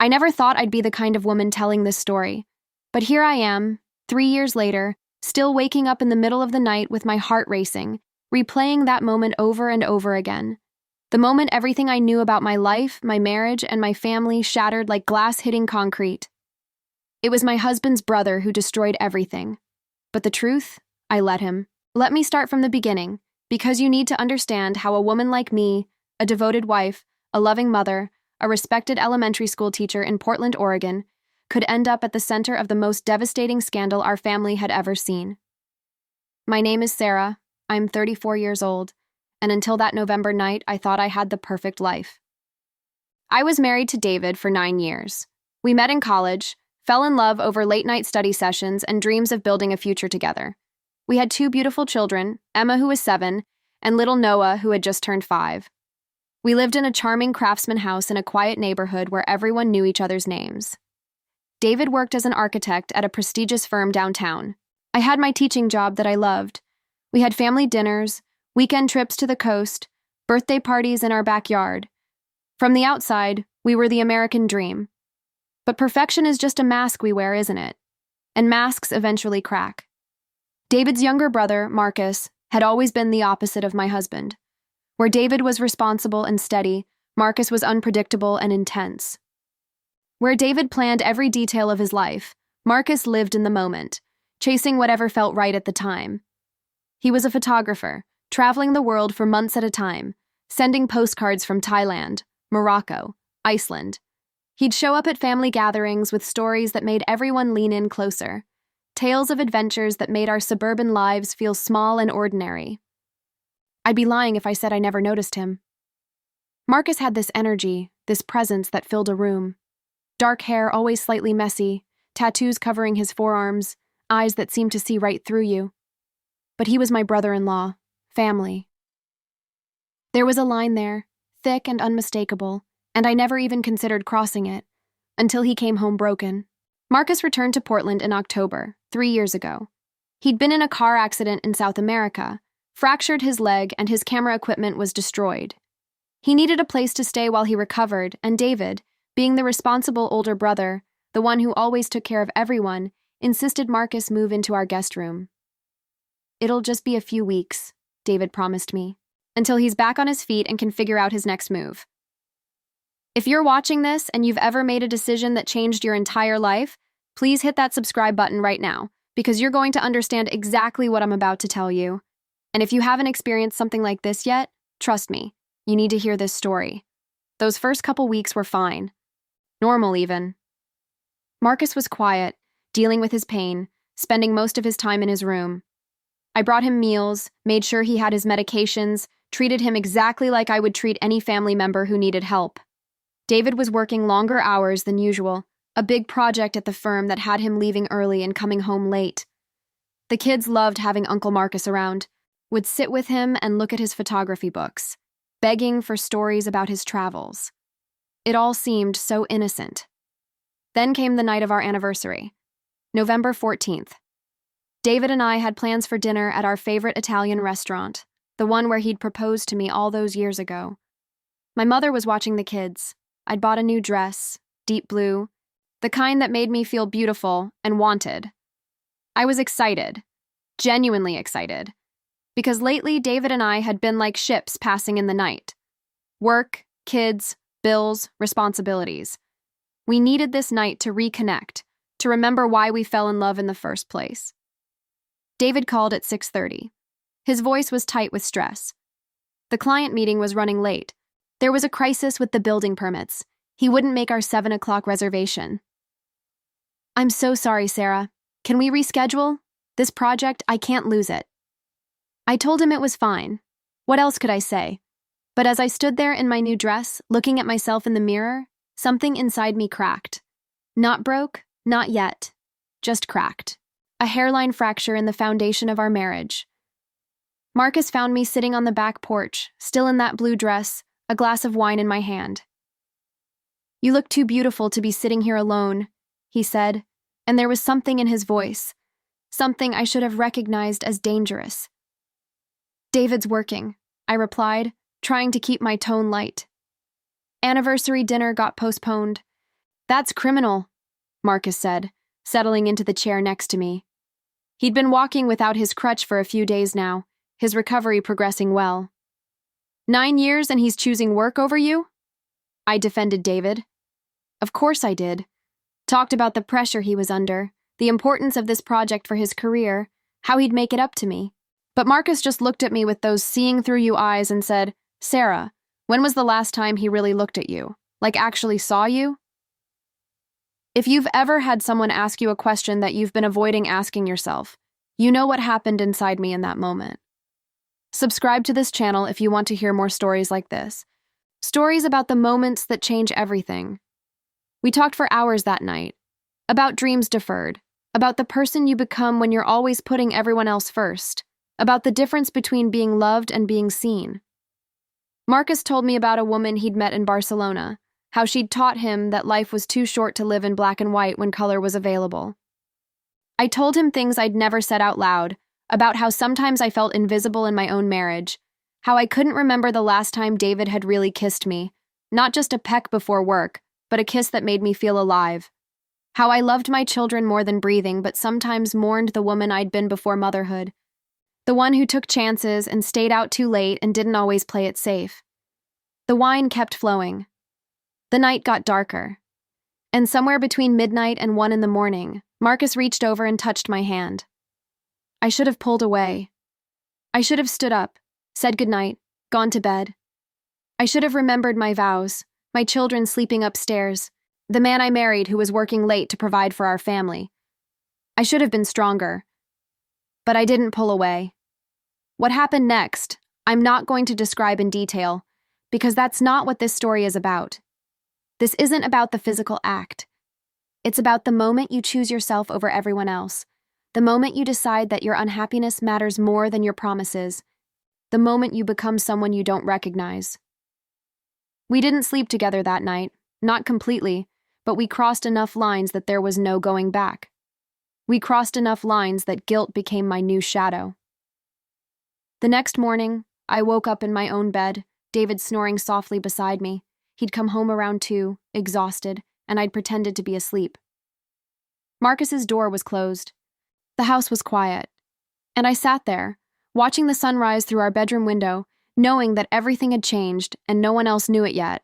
I never thought I'd be the kind of woman telling this story, but here I am, 3 years later, still waking up in the middle of the night with my heart racing, replaying that moment over and over again. The moment everything I knew about my life, my marriage, and my family shattered like glass hitting concrete. It was my husband's brother who destroyed everything. But the truth? I let him. Let me start from the beginning, because you need to understand how a woman like me, a devoted wife, a loving mother, a respected elementary school teacher in Portland, Oregon, could end up at the center of the most devastating scandal our family had ever seen. My name is Sarah. I'm 34 years old, and until that November night, I thought I had the perfect life. I was married to David for 9 years. We met in college, fell in love over late-night study sessions, and dreams of building a future together. We had 2 beautiful children, Emma, who was 7, and little Noah, who had just turned 5. We lived in a charming craftsman house in a quiet neighborhood where everyone knew each other's names. David worked as an architect at a prestigious firm downtown. I had my teaching job that I loved. We had family dinners, weekend trips to the coast, birthday parties in our backyard. From the outside, we were the American dream. But perfection is just a mask we wear, isn't it? And masks eventually crack. David's younger brother, Marcus, had always been the opposite of my husband. Where David was responsible and steady, Marcus was unpredictable and intense. Where David planned every detail of his life, Marcus lived in the moment, chasing whatever felt right at the time. He was a photographer, traveling the world for months at a time, sending postcards from Thailand, Morocco, Iceland. He'd show up at family gatherings with stories that made everyone lean in closer, tales of adventures that made our suburban lives feel small and ordinary. I'd be lying if I said I never noticed him. Marcus had this energy, this presence that filled a room. Dark hair, always slightly messy, tattoos covering his forearms, eyes that seemed to see right through you. But he was my brother-in-law, family. There was a line there, thick and unmistakable, and I never even considered crossing it, until he came home broken. Marcus returned to Portland in October, 3 years ago. He'd been in a car accident in South America, fractured his leg, and his camera equipment was destroyed. He needed a place to stay while he recovered, and David, being the responsible older brother, the one who always took care of everyone, insisted Marcus move into our guest room. "It'll just be a few weeks," David promised me, "until he's back on his feet and can figure out his next move." If you're watching this and you've ever made a decision that changed your entire life, please hit that subscribe button right now, because you're going to understand exactly what I'm about to tell you. And if you haven't experienced something like this yet, trust me, you need to hear this story. Those first couple weeks were fine. Normal, even. Marcus was quiet, dealing with his pain, spending most of his time in his room. I brought him meals, made sure he had his medications, treated him exactly like I would treat any family member who needed help. David was working longer hours than usual, a big project at the firm that had him leaving early and coming home late. The kids loved having Uncle Marcus around, would sit with him and look at his photography books, begging for stories about his travels. It all seemed so innocent. Then came the night of our anniversary, November 14th. David and I had plans for dinner at our favorite Italian restaurant, the one where he'd proposed to me all those years ago. My mother was watching the kids. I'd bought a new dress, deep blue, the kind that made me feel beautiful and wanted. I was excited, genuinely excited, because lately David and I had been like ships passing in the night. Work, kids, bills, responsibilities. We needed this night to reconnect, to remember why we fell in love in the first place. David called at 6:30. His voice was tight with stress. The client meeting was running late. There was a crisis with the building permits. He wouldn't make our 7 o'clock reservation. "I'm so sorry, Sarah. Can we reschedule? This project, I can't lose it." I told him it was fine. What else could I say? But as I stood there in my new dress, looking at myself in the mirror, something inside me cracked. Not broke, not yet. Just cracked. A hairline fracture in the foundation of our marriage. Marcus found me sitting on the back porch, still in that blue dress, a glass of wine in my hand. "You look too beautiful to be sitting here alone," he said, and there was something in his voice, something I should have recognized as dangerous. "David's working," I replied, trying to keep my tone light. Anniversary dinner got postponed. That's criminal, Marcus said, settling into the chair next to me. He'd been walking without his crutch for a few days now, his recovery progressing well. 9 years and he's choosing work over you? I defended David. Of course I did. Talked about the pressure he was under, the importance of this project for his career, how he'd make it up to me. But Marcus just looked at me with those seeing-through-you eyes and said, Sarah, when was the last time he really looked at you? Like actually saw you? If you've ever had someone ask you a question that you've been avoiding asking yourself, you know what happened inside me in that moment. Subscribe to this channel if you want to hear more stories like this. Stories about the moments that change everything. We talked for hours that night. About dreams deferred. About the person you become when you're always putting everyone else first. About the difference between being loved and being seen. Marcus told me about a woman he'd met in Barcelona, how she'd taught him that life was too short to live in black and white when color was available. I told him things I'd never said out loud, about how sometimes I felt invisible in my own marriage, how I couldn't remember the last time David had really kissed me, not just a peck before work, but a kiss that made me feel alive. How I loved my children more than breathing, but sometimes mourned the woman I'd been before motherhood. The one who took chances and stayed out too late and didn't always play it safe. The wine kept flowing. The night got darker. And somewhere between midnight and 1 a.m, Marcus reached over and touched my hand. I should have pulled away. I should have stood up, said goodnight, gone to bed. I should have remembered my vows, my children sleeping upstairs, the man I married who was working late to provide for our family. I should have been stronger. But I didn't pull away. What happened next, I'm not going to describe in detail, because that's not what this story is about. This isn't about the physical act. It's about the moment you choose yourself over everyone else, the moment you decide that your unhappiness matters more than your promises, the moment you become someone you don't recognize. We didn't sleep together that night, not completely, but we crossed enough lines that there was no going back. We crossed enough lines that guilt became my new shadow. The next morning, I woke up in my own bed, David snoring softly beside me. He'd come home around 2, exhausted, and I'd pretended to be asleep. Marcus's door was closed. The house was quiet. And I sat there, watching the sunrise through our bedroom window, knowing that everything had changed and no one else knew it yet.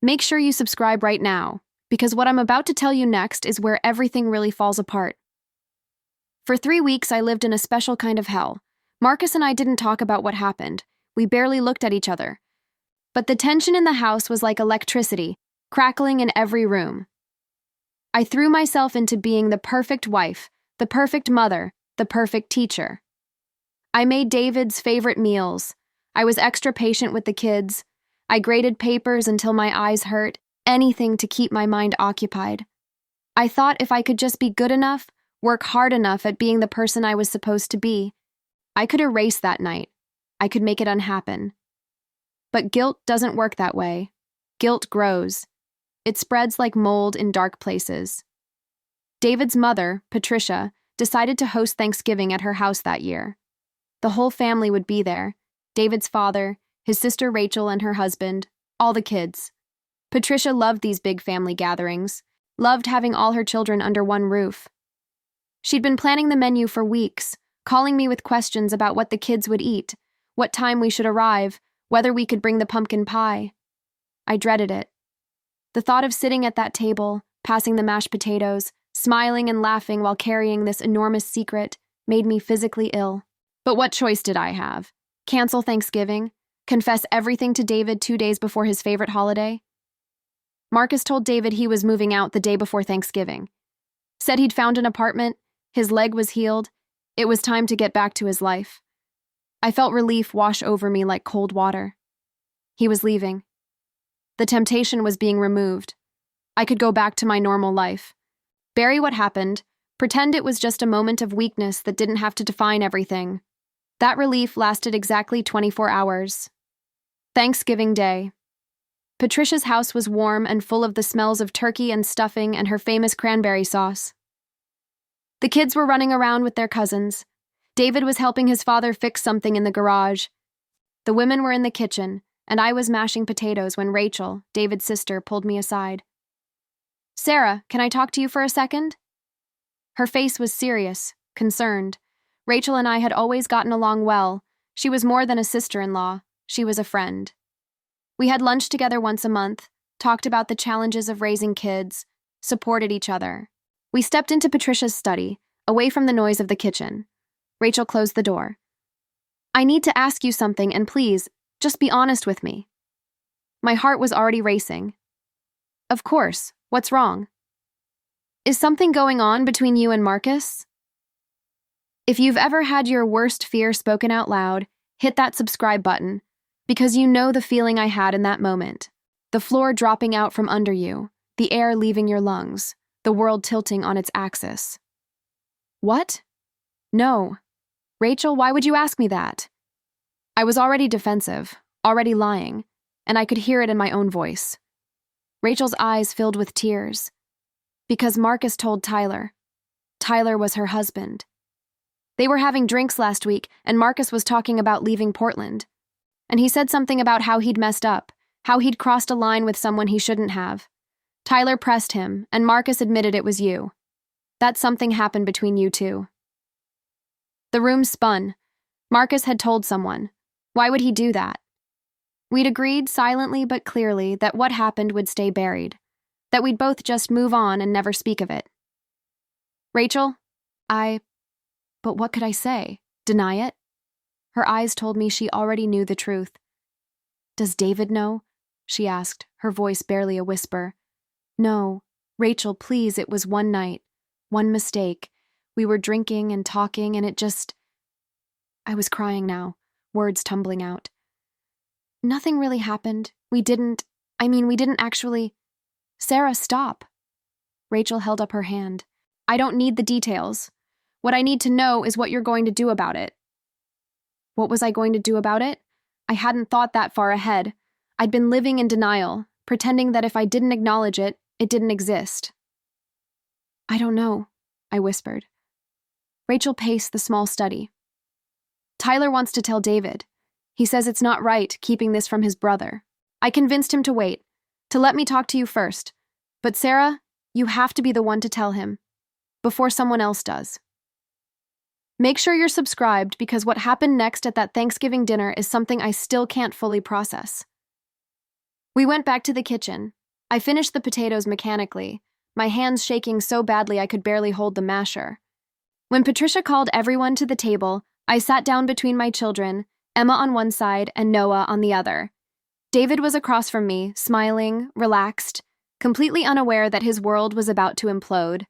Make sure you subscribe right now, because what I'm about to tell you next is where everything really falls apart. For 3 weeks, I lived in a special kind of hell. Marcus and I didn't talk about what happened. We barely looked at each other. But the tension in the house was like electricity, crackling in every room. I threw myself into being the perfect wife, the perfect mother, the perfect teacher. I made David's favorite meals. I was extra patient with the kids. I graded papers until my eyes hurt, anything to keep my mind occupied. I thought if I could just be good enough, work hard enough at being the person I was supposed to be, I could erase that night. I could make it unhappen. But guilt doesn't work that way. Guilt grows. It spreads like mold in dark places. David's mother, Patricia, decided to host Thanksgiving at her house that year. The whole family would be there. David's father, his sister Rachel and her husband, all the kids. Patricia loved these big family gatherings, loved having all her children under one roof. She'd been planning the menu for weeks, calling me with questions about what the kids would eat, what time we should arrive, whether we could bring the pumpkin pie. I dreaded it. The thought of sitting at that table, passing the mashed potatoes, smiling and laughing while carrying this enormous secret, made me physically ill. But what choice did I have? Cancel Thanksgiving? Confess everything to David 2 days before his favorite holiday? Marcus told David he was moving out the day before Thanksgiving. Said he'd found an apartment, his leg was healed, it was time to get back to his life. I felt relief wash over me like cold water. He was leaving. The temptation was being removed. I could go back to my normal life. Bury what happened, pretend it was just a moment of weakness that didn't have to define everything. That relief lasted exactly 24 hours. Thanksgiving Day. Patricia's house was warm and full of the smells of turkey and stuffing and her famous cranberry sauce. The kids were running around with their cousins. David was helping his father fix something in the garage. The women were in the kitchen, and I was mashing potatoes when Rachel, David's sister, pulled me aside. Sarah, can I talk to you for a second? Her face was serious, concerned. Rachel and I had always gotten along well. She was more than a sister-in-law. She was a friend. We had lunch together once a month, talked about the challenges of raising kids, supported each other. We stepped into Patricia's study, away from the noise of the kitchen. Rachel closed the door. I need to ask you something, and please, just be honest with me. My heart was already racing. Of course, what's wrong? Is something going on between you and Marcus? If you've ever had your worst fear spoken out loud, hit that subscribe button, because you know the feeling I had in that moment. The floor dropping out from under you, the air leaving your lungs, the world tilting on its axis. What? No. Rachel, why would you ask me that? I was already defensive, already lying, and I could hear it in my own voice. Rachel's eyes filled with tears. Because Marcus told Tyler. Tyler was her husband. They were having drinks last week, and Marcus was talking about leaving Portland. And he said something about how he'd messed up, how he'd crossed a line with someone he shouldn't have. Tyler pressed him, and Marcus admitted it was you. That something happened between you two. The room spun. Marcus had told someone. Why would he do that? We'd agreed silently but clearly that what happened would stay buried, that we'd both just move on and never speak of it. Rachel, But what could I say? Deny it? Her eyes told me she already knew the truth. Does David know? She asked, her voice barely a whisper. No. Rachel, please, it was one night. One mistake. We were drinking and talking, and it just... I was crying now, words tumbling out. Nothing really happened. We didn't actually... Sarah, stop. Rachel held up her hand. I don't need the details. What I need to know is what you're going to do about it. What was I going to do about it? I hadn't thought that far ahead. I'd been living in denial, pretending that if I didn't acknowledge it, it didn't exist. I don't know, I whispered. Rachel paced the small study. Tyler wants to tell David. He says it's not right keeping this from his brother. I convinced him to wait, to let me talk to you first. But Sarah, you have to be the one to tell him, before someone else does. Make sure you're subscribed because what happened next at that Thanksgiving dinner is something I still can't fully process. We went back to the kitchen. I finished the potatoes mechanically, my hands shaking so badly I could barely hold the masher. When Patricia called everyone to the table, I sat down between my children, Emma on one side and Noah on the other. David was across from me, smiling, relaxed, completely unaware that his world was about to implode.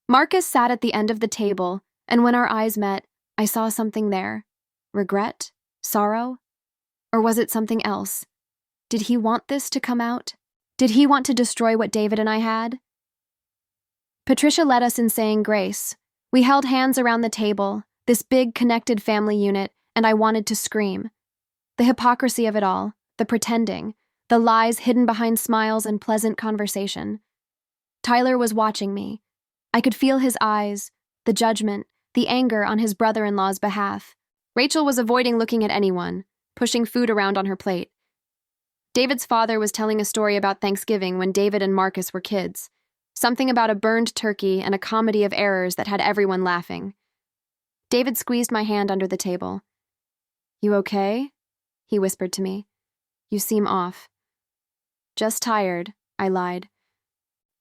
Marcus sat at the end of the table, and when our eyes met, I saw something there. Regret? Sorrow? Or was it something else? Did he want this to come out? Did he want to destroy what David and I had? Patricia led us in saying grace. We held hands around the table, this big connected family unit, and I wanted to scream. The hypocrisy of it all, the pretending, the lies hidden behind smiles and pleasant conversation. Tyler was watching me. I could feel his eyes, the judgment, the anger on his brother-in-law's behalf. Rachel was avoiding looking at anyone, pushing food around on her plate. David's father was telling a story about Thanksgiving when David and Marcus were kids. Something about a burned turkey and a comedy of errors that had everyone laughing. David squeezed my hand under the table. You okay? He whispered to me. You seem off. Just tired, I lied.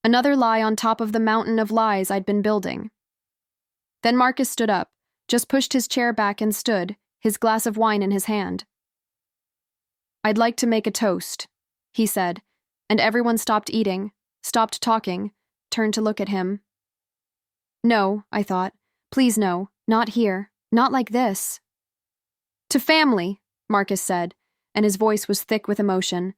Another lie on top of the mountain of lies I'd been building. Then Marcus stood up, just pushed his chair back and stood, his glass of wine in his hand. I'd like to make a toast, he said, and everyone stopped eating, stopped talking, turned to look at him. No, I thought. Please no, not here, not like this. To family, Marcus said, and his voice was thick with emotion.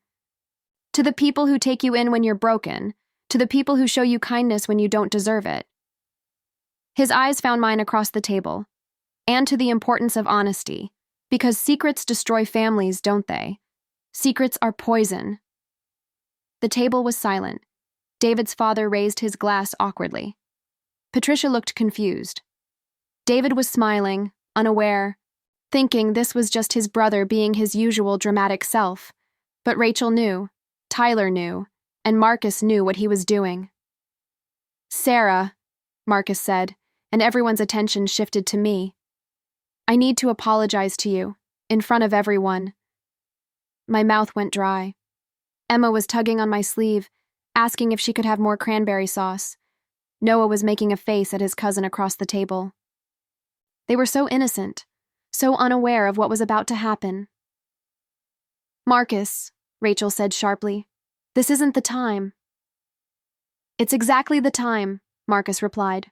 To the people who take you in when you're broken, to the people who show you kindness when you don't deserve it. His eyes found mine across the table. And to the importance of honesty, because secrets destroy families, don't they? Secrets are poison. The table was silent. David's father raised his glass awkwardly. Patricia looked confused. David was smiling, unaware, thinking this was just his brother being his usual dramatic self. But Rachel knew, Tyler knew, and Marcus knew what he was doing. "Sarah," Marcus said, and everyone's attention shifted to me. "I need to apologize to you, in front of everyone." My mouth went dry. Emma was tugging on my sleeve, asking if she could have more cranberry sauce. Noah was making a face at his cousin across the table. They were so innocent, so unaware of what was about to happen. "Marcus," Rachel said sharply, "this isn't the time." "It's exactly the time," Marcus replied.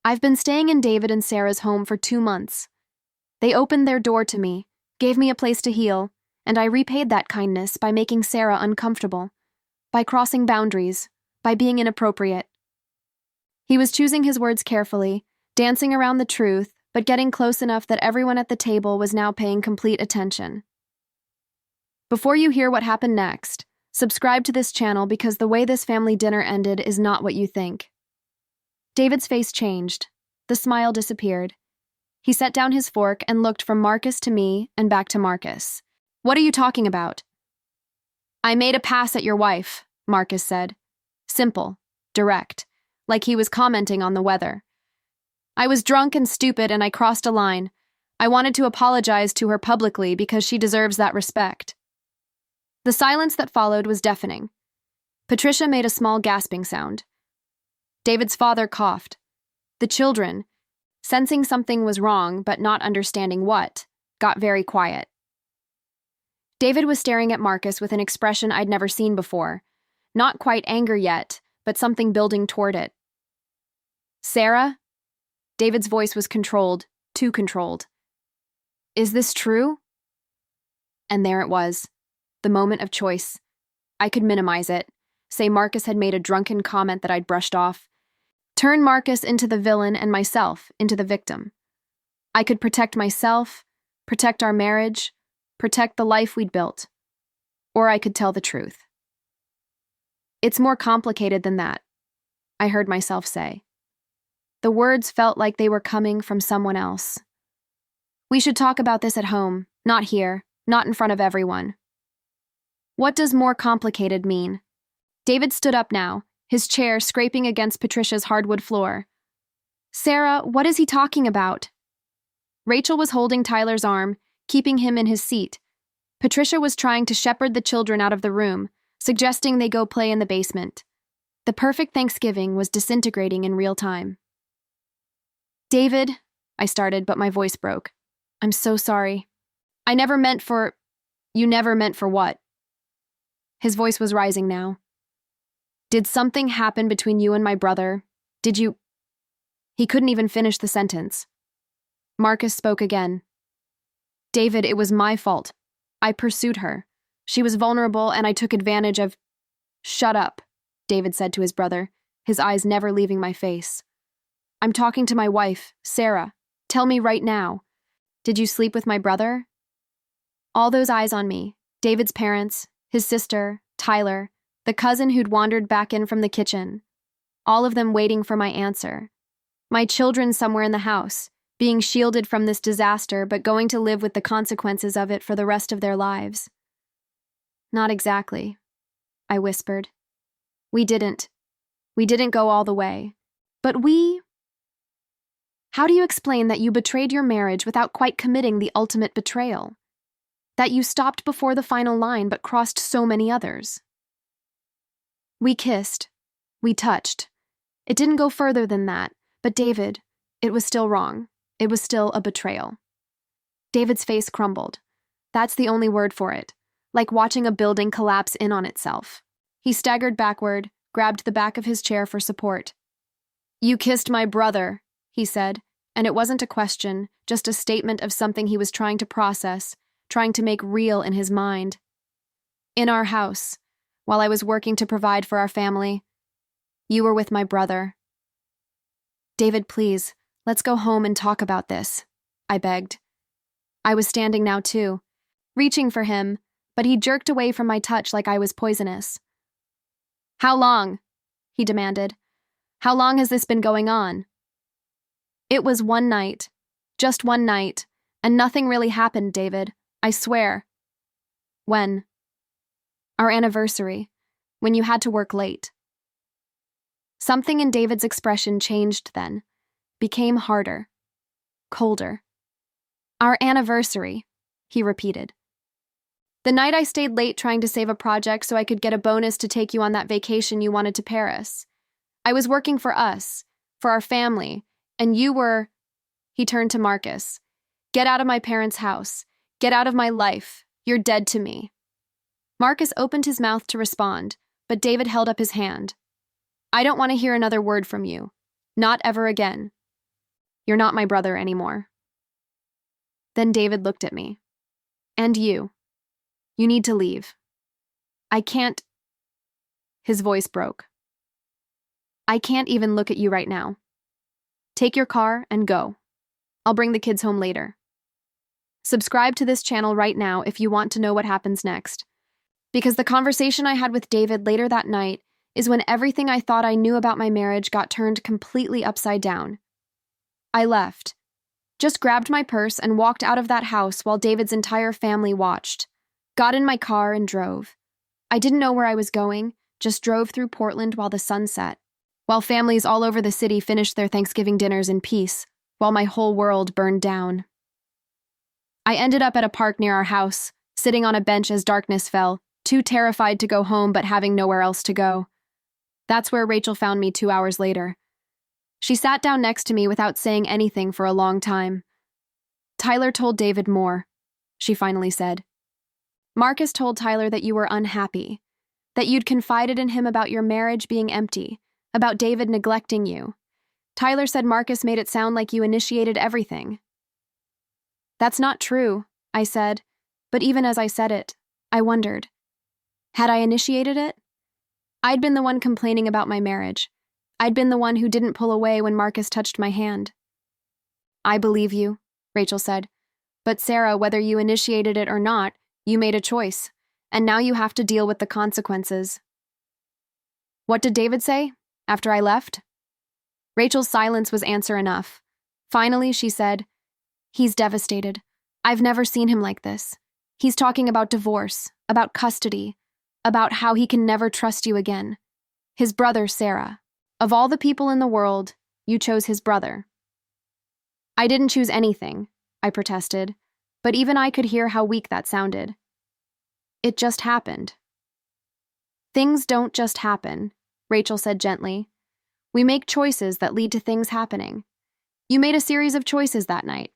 "I've been staying in David and Sarah's home for 2 months. They opened their door to me, gave me a place to heal, and I repaid that kindness by making Sarah uncomfortable, by crossing boundaries, by being inappropriate." He was choosing his words carefully, dancing around the truth, but getting close enough that everyone at the table was now paying complete attention. Before you hear what happened next, subscribe to this channel because the way this family dinner ended is not what you think. David's face changed. The smile disappeared. He set down his fork and looked from Marcus to me and back to Marcus. "What are you talking about?" "I made a pass at your wife," Marcus said. Simple, direct, like he was commenting on the weather. "I was drunk and stupid and I crossed a line. I wanted to apologize to her publicly because she deserves that respect." The silence that followed was deafening. Patricia made a small gasping sound. David's father coughed. The children, sensing something was wrong but not understanding what, got very quiet. David was staring at Marcus with an expression I'd never seen before. Not quite anger yet, but something building toward it. "Sarah?" David's voice was controlled, too controlled. "Is this true?" And there it was. The moment of choice. I could minimize it, say Marcus had made a drunken comment that I'd brushed off, turn Marcus into the villain and myself into the victim. I could protect myself, protect our marriage, protect the life we'd built. Or I could tell the truth. "It's more complicated than that," I heard myself say. The words felt like they were coming from someone else. "We should talk about this at home, not here, not in front of everyone." "What does more complicated mean?" David stood up now, his chair scraping against Patricia's hardwood floor. "Sarah, what is he talking about?" Rachel was holding Tyler's arm, keeping him in his seat. Patricia was trying to shepherd the children out of the room, suggesting they go play in the basement. The perfect Thanksgiving was disintegrating in real time. "David," I started, but my voice broke. "I'm so sorry. I never meant for—" "You never meant for what?" His voice was rising now. "Did something happen between you and my brother? Did you—" He couldn't even finish the sentence. Marcus spoke again. "David, it was my fault. I pursued her. She was vulnerable and I took advantage of—" "Shut up," David said to his brother, his eyes never leaving my face. "I'm talking to my wife, Sarah. Tell me right now. Did you sleep with my brother?" All those eyes on me, David's parents, his sister, Tyler, the cousin who'd wandered back in from the kitchen, all of them waiting for my answer. My children somewhere in the house, being shielded from this disaster but going to live with the consequences of it for the rest of their lives. "Not exactly," I whispered. We didn't go all the way. But we... How do you explain that you betrayed your marriage without quite committing the ultimate betrayal? That you stopped before the final line but crossed so many others? We kissed. We touched. It didn't go further than that, but David, it was still wrong. It was still a betrayal. David's face crumbled. That's the only word for it, like watching a building collapse in on itself. He staggered backward, grabbed the back of his chair for support. "You kissed my brother," he said, and it wasn't a question, just a statement of something he was trying to process, trying to make real in his mind. "In our house, while I was working to provide for our family. You were with my brother." "David, please, let's go home and talk about this," I begged. I was standing now too, reaching for him, but he jerked away from my touch like I was poisonous. "How long?" he demanded. "How long has this been going on?" "It was one night. Just one night. And nothing really happened, David. I swear." "When?" "Our anniversary. when you had to work late. Something in David's expression changed then, became harder, colder. Our anniversary, he repeated. The night I stayed late trying to save a project so I could get a bonus to take you on that vacation you wanted to Paris. I was working for us, for our family, and you were... He turned to Marcus. Get out of my parents' house. Get out of my life. You're dead to me. Marcus opened his mouth to respond, but David held up his hand. I don't want to hear another word from you. Not ever again. You're not my brother anymore. Then David looked at me. And you. You need to leave. I can't... His voice broke. I can't even look at you right now. Take your car and go. I'll bring the kids home later. Subscribe to this channel right now if you want to know what happens next. Because the conversation I had with David later that night is when everything I thought I knew about my marriage got turned completely upside down. I left. Just grabbed my purse and walked out of that house while David's entire family watched. Got in my car and drove. I didn't know where I was going, just drove through Portland while the sun set, while families all over the city finished their Thanksgiving dinners in peace, while my whole world burned down. I ended up at a park near our house, sitting on a bench as darkness fell, too terrified to go home but having nowhere else to go. That's where Rachel found me 2 hours later. She sat down next to me without saying anything for a long time. Tyler told David more, she finally said. Marcus told Tyler that you were unhappy, that you'd confided in him about your marriage being empty, about David neglecting you. Tyler said Marcus made it sound like you initiated everything. That's not true, I said, but even as I said it, I wondered. Had I initiated it? I'd been the one complaining about my marriage. I'd been the one who didn't pull away when Marcus touched my hand. I believe you, Rachel said. But Sarah, whether you initiated it or not, you made a choice, and now you have to deal with the consequences. What did David say after I left? Rachel's silence was answer enough. Finally, she said, He's devastated. I've never seen him like this. He's talking about divorce, about custody, about how he can never trust you again. His brother, Sarah. Of all the people in the world, you chose his brother. I didn't choose anything, I protested, but even I could hear how weak that sounded. It just happened. Things don't just happen, Rachel said gently. We make choices that lead to things happening. You made a series of choices that night.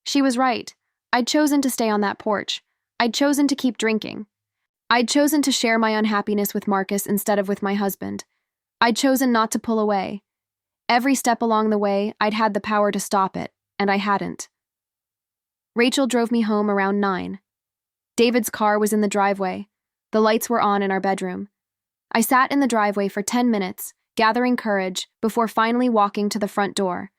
She was right. I'd chosen to stay on that porch. I'd chosen to keep drinking. I'd chosen to share my unhappiness with Marcus instead of with my husband. I'd chosen not to pull away. Every step along the way, I'd had the power to stop it, and I hadn't. Rachel drove me home around 9. David's car was in the driveway. The lights were on in our bedroom. I sat in the driveway for 10 minutes, gathering courage, before finally walking to the front door.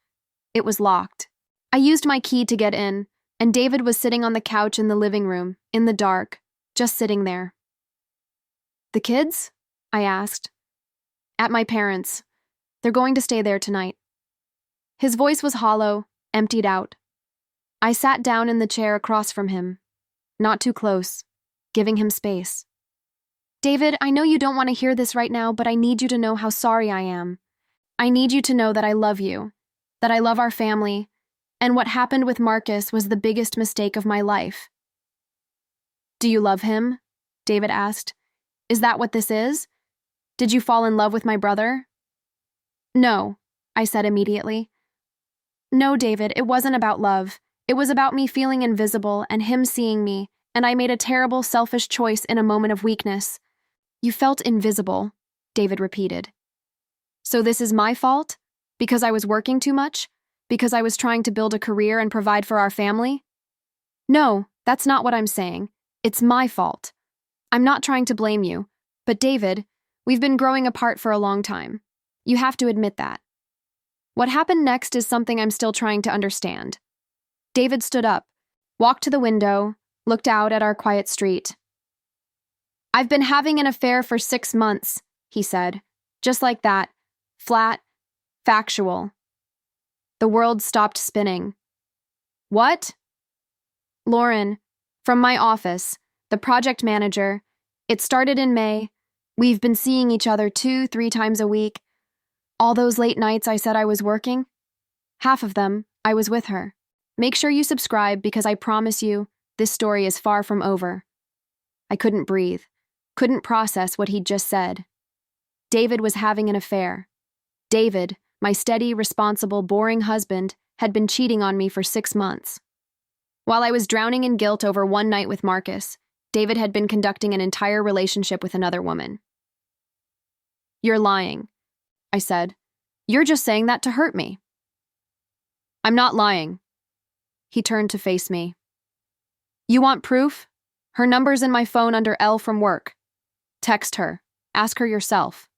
It was locked. I used my key to get in, and David was sitting on the couch in the living room, in the dark, just sitting there. The kids? I asked. At my parents'. They're going to stay there tonight. His voice was hollow, emptied out. I sat down in the chair across from him, not too close, giving him space. David, I know you don't want to hear this right now, but I need you to know how sorry I am. I need you to know that I love you, that I love our family, and what happened with Marcus was the biggest mistake of my life. Do you love him? David asked. Is that what this is? Did you fall in love with my brother? No, I said immediately. No, David, it wasn't about love. It was about me feeling invisible and him seeing me, and I made a terrible, selfish choice in a moment of weakness. You felt invisible, David repeated. So this is my fault? Because I was working too much? Because I was trying to build a career and provide for our family? No, that's not what I'm saying. It's my fault. I'm not trying to blame you, but David, we've been growing apart for a long time. You have to admit that. What happened next is something I'm still trying to understand. David stood up, walked to the window, looked out at our quiet street. I've been having an affair for 6 months, he said, just like that, flat, factual. The world stopped spinning. What? Lauren, from my office, the project manager. It started in May. We've been seeing each other 2-3 times a week. All those late nights I said I was working, half of them, I was with her. Make sure you subscribe because I promise you, this story is far from over. I couldn't breathe, couldn't process what he'd just said. David was having an affair. David, my steady, responsible, boring husband, had been cheating on me for 6 months. While I was drowning in guilt over one night with Marcus, David had been conducting an entire relationship with another woman. "You're lying," I said. "You're just saying that to hurt me." "I'm not lying." He turned to face me. "You want proof? Her number's in my phone under L from work. Text her. Ask her yourself."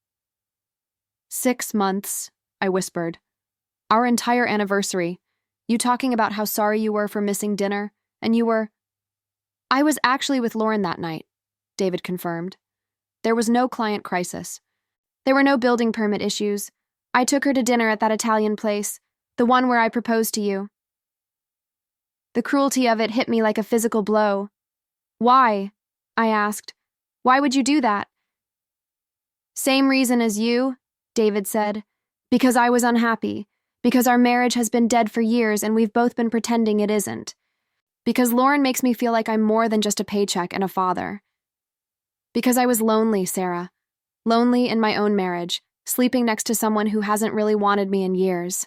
6 months, I whispered. "Our entire anniversary. You talking about how sorry you were for missing dinner, and you were—" "I was actually with Lauren that night," David confirmed. "There was no client crisis. There were no building permit issues. I took her to dinner at that Italian place, the one where I proposed to you." The cruelty of it hit me like a physical blow. "Why?" I asked. "Why would you do that?" "Same reason as you," David said. "Because I was unhappy. Because our marriage has been dead for years and we've both been pretending it isn't. Because Lauren makes me feel like I'm more than just a paycheck and a father. Because I was lonely, Sarah. Lonely in my own marriage, sleeping next to someone who hasn't really wanted me in years."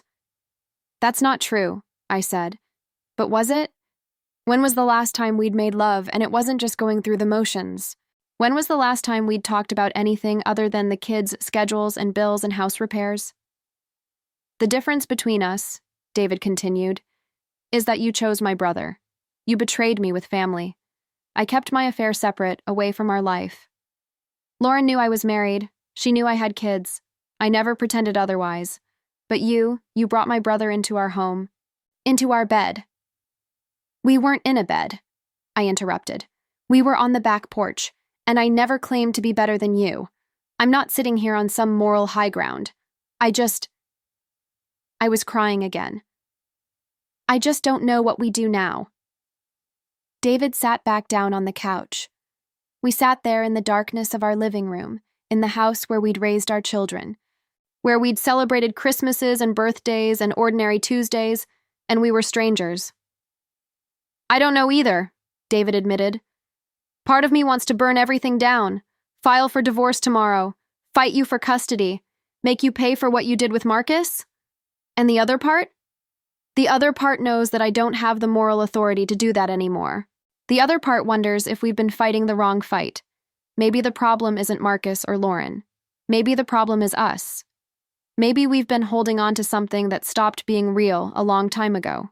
"That's not true," I said. "But was it? When was the last time we'd made love and it wasn't just going through the motions? When was the last time we'd talked about anything other than the kids' schedules and bills and house repairs?" "The difference between us," David continued, "is that you chose my brother. You betrayed me with family. I kept my affair separate, away from our life. Lauren knew I was married. She knew I had kids. I never pretended otherwise. But you brought my brother into our home. Into our bed." "We weren't in a bed," I interrupted. "We were on the back porch, and I never claimed to be better than you. I'm not sitting here on some moral high ground. I was crying again. "I just don't know what we do now." David sat back down on the couch. We sat there in the darkness of our living room, in the house where we'd raised our children, where we'd celebrated Christmases and birthdays and ordinary Tuesdays, and we were strangers. "I don't know either," David admitted. "Part of me wants to burn everything down, file for divorce tomorrow, fight you for custody, make you pay for what you did with Marcus. And the other part? The other part knows that I don't have the moral authority to do that anymore. The other part wonders if we've been fighting the wrong fight. Maybe the problem isn't Marcus or Lauren. Maybe the problem is us. Maybe we've been holding on to something that stopped being real a long time ago."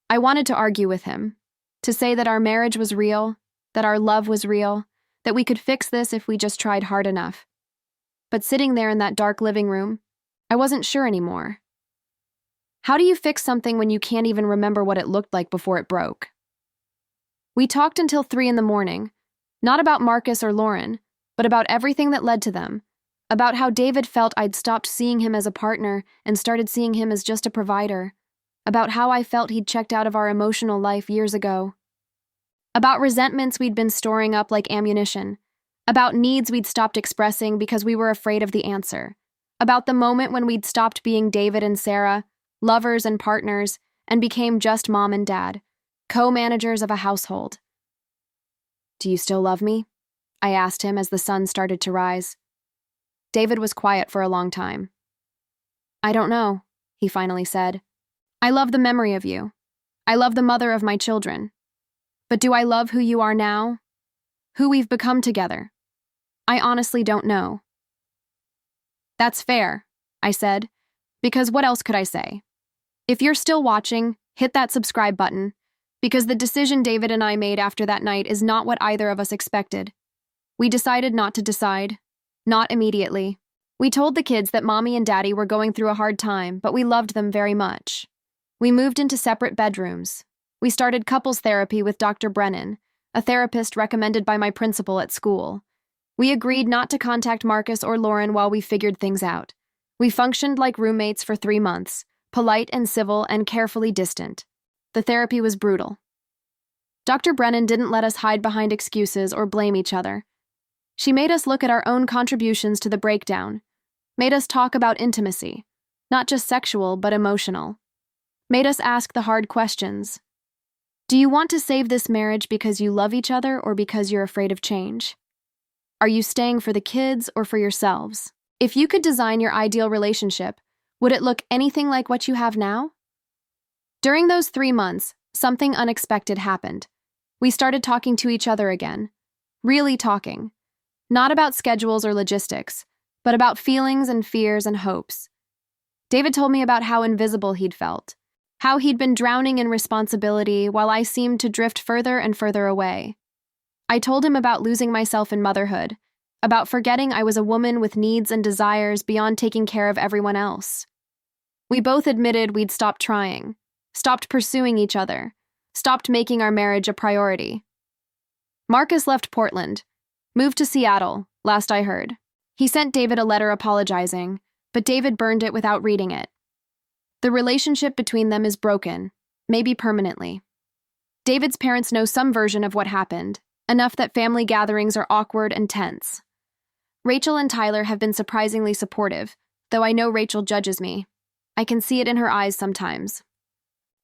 I wanted to argue with him, to say that our marriage was real, that our love was real, that we could fix this if we just tried hard enough. But sitting there in that dark living room, I wasn't sure anymore. How do you fix something when you can't even remember what it looked like before it broke? We talked until 3 in the morning, not about Marcus or Lauren, but about everything that led to them, about how David felt I'd stopped seeing him as a partner and started seeing him as just a provider, about how I felt he'd checked out of our emotional life years ago, about resentments we'd been storing up like ammunition, about needs we'd stopped expressing because we were afraid of the answer, about the moment when we'd stopped being David and Sarah, lovers and partners, and became just mom and dad, co-managers of a household. "Do you still love me?" I asked him as the sun started to rise. David was quiet for a long time. "I don't know," he finally said. "I love the memory of you. I love the mother of my children. But do I love who you are now? Who we've become together? I honestly don't know." "That's fair," I said, because what else could I say? If you're still watching, hit that subscribe button, because the decision David and I made after that night is not what either of us expected. We decided not to decide. Not immediately. We told the kids that Mommy and Daddy were going through a hard time, but we loved them very much. We moved into separate bedrooms. We started couples therapy with Dr. Brennan, a therapist recommended by my principal at school. We agreed not to contact Marcus or Lauren while we figured things out. We functioned like roommates for 3 months, polite and civil and carefully distant. The therapy was brutal. Dr. Brennan didn't let us hide behind excuses or blame each other. She made us look at our own contributions to the breakdown, made us talk about intimacy, not just sexual but emotional, made us ask the hard questions. Do you want to save this marriage because you love each other or because you're afraid of change? Are you staying for the kids or for yourselves? If you could design your ideal relationship, would it look anything like what you have now? During those 3 months, something unexpected happened. We started talking to each other again. Really talking. Not about schedules or logistics, but about feelings and fears and hopes. David told me about how invisible he'd felt, how he'd been drowning in responsibility while I seemed to drift further and further away. I told him about losing myself in motherhood, about forgetting I was a woman with needs and desires beyond taking care of everyone else. We both admitted we'd stopped trying, stopped pursuing each other, stopped making our marriage a priority. Marcus left Portland, moved to Seattle, last I heard. He sent David a letter apologizing, but David burned it without reading it. The relationship between them is broken, maybe permanently. David's parents know some version of what happened, enough that family gatherings are awkward and tense. Rachel and Tyler have been surprisingly supportive, though I know Rachel judges me. I can see it in her eyes sometimes.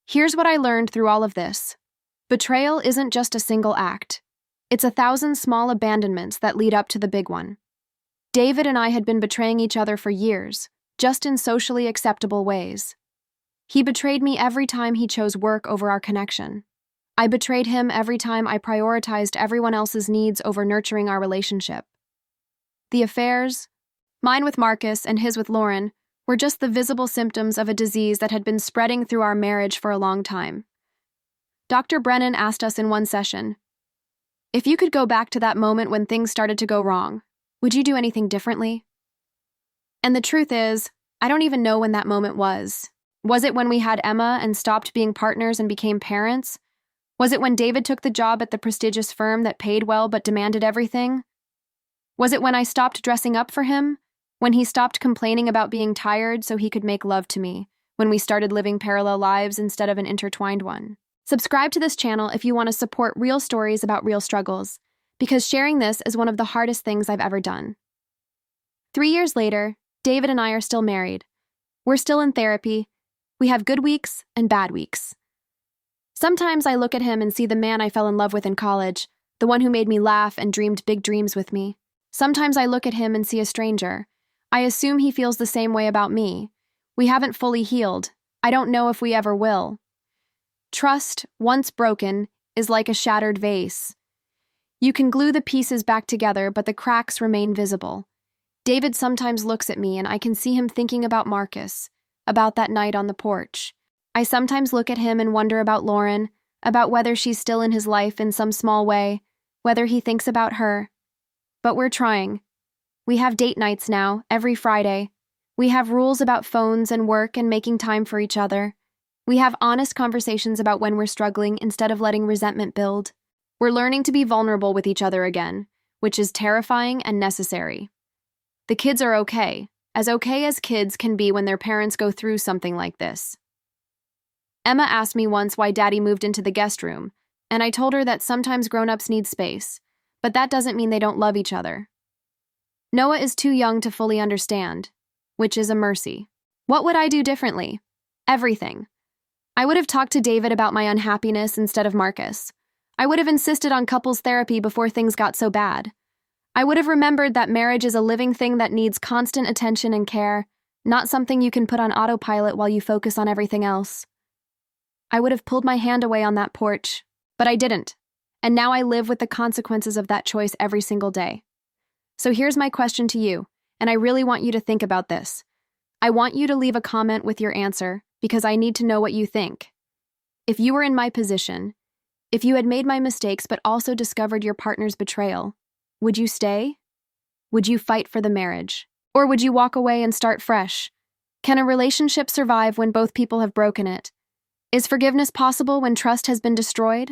Here's what I learned through all of this. Betrayal isn't just a single act. It's 1,000 small abandonments that lead up to the big one. David and I had been betraying each other for years, just in socially acceptable ways. He betrayed me every time he chose work over our connection. I betrayed him every time I prioritized everyone else's needs over nurturing our relationship. The affairs, mine with Marcus and his with Lauren, were just the visible symptoms of a disease that had been spreading through our marriage for a long time. Dr. Brennan asked us in one session, if you could go back to that moment when things started to go wrong, would you do anything differently? And the truth is, I don't even know when that moment was. Was it when we had Emma and stopped being partners and became parents? Was it when David took the job at the prestigious firm that paid well but demanded everything? Was it when I stopped dressing up for him? When he stopped complaining about being tired so he could make love to me? When we started living parallel lives instead of an intertwined one? Subscribe to this channel if you want to support real stories about real struggles, because sharing this is one of the hardest things I've ever done. 3 years later, David and I are still married. We're still in therapy. We have good weeks and bad weeks. Sometimes I look at him and see the man I fell in love with in college, the one who made me laugh and dreamed big dreams with me. Sometimes I look at him and see a stranger. I assume he feels the same way about me. We haven't fully healed. I don't know if we ever will. Trust, once broken, is like a shattered vase. You can glue the pieces back together, but the cracks remain visible. David sometimes looks at me and I can see him thinking about Marcus, about that night on the porch. I sometimes look at him and wonder about Lauren, about whether she's still in his life in some small way, whether he thinks about her. But we're trying. We have date nights now, every Friday. We have rules about phones and work and making time for each other. We have honest conversations about when we're struggling instead of letting resentment build. We're learning to be vulnerable with each other again, which is terrifying and necessary. The kids are okay as kids can be when their parents go through something like this. Emma asked me once why Daddy moved into the guest room, and I told her that sometimes grown-ups need space, but that doesn't mean they don't love each other. Noah is too young to fully understand, which is a mercy. What would I do differently? Everything. I would have talked to David about my unhappiness instead of Marcus. I would have insisted on couples therapy before things got so bad. I would have remembered that marriage is a living thing that needs constant attention and care, not something you can put on autopilot while you focus on everything else. I would have pulled my hand away on that porch, but I didn't, and now I live with the consequences of that choice every single day. So here's my question to you, and I really want you to think about this. I want you to leave a comment with your answer, because I need to know what you think. If you were in my position, if you had made my mistakes but also discovered your partner's betrayal, would you stay? Would you fight for the marriage? Or would you walk away and start fresh? Can a relationship survive when both people have broken it? Is forgiveness possible when trust has been destroyed?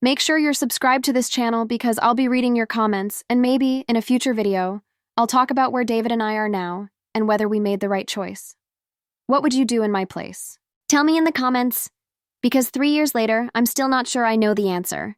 Make sure you're subscribed to this channel because I'll be reading your comments, and maybe, in a future video, I'll talk about where David and I are now and whether we made the right choice. What would you do in my place? Tell me in the comments, because 3 years later, I'm still not sure I know the answer.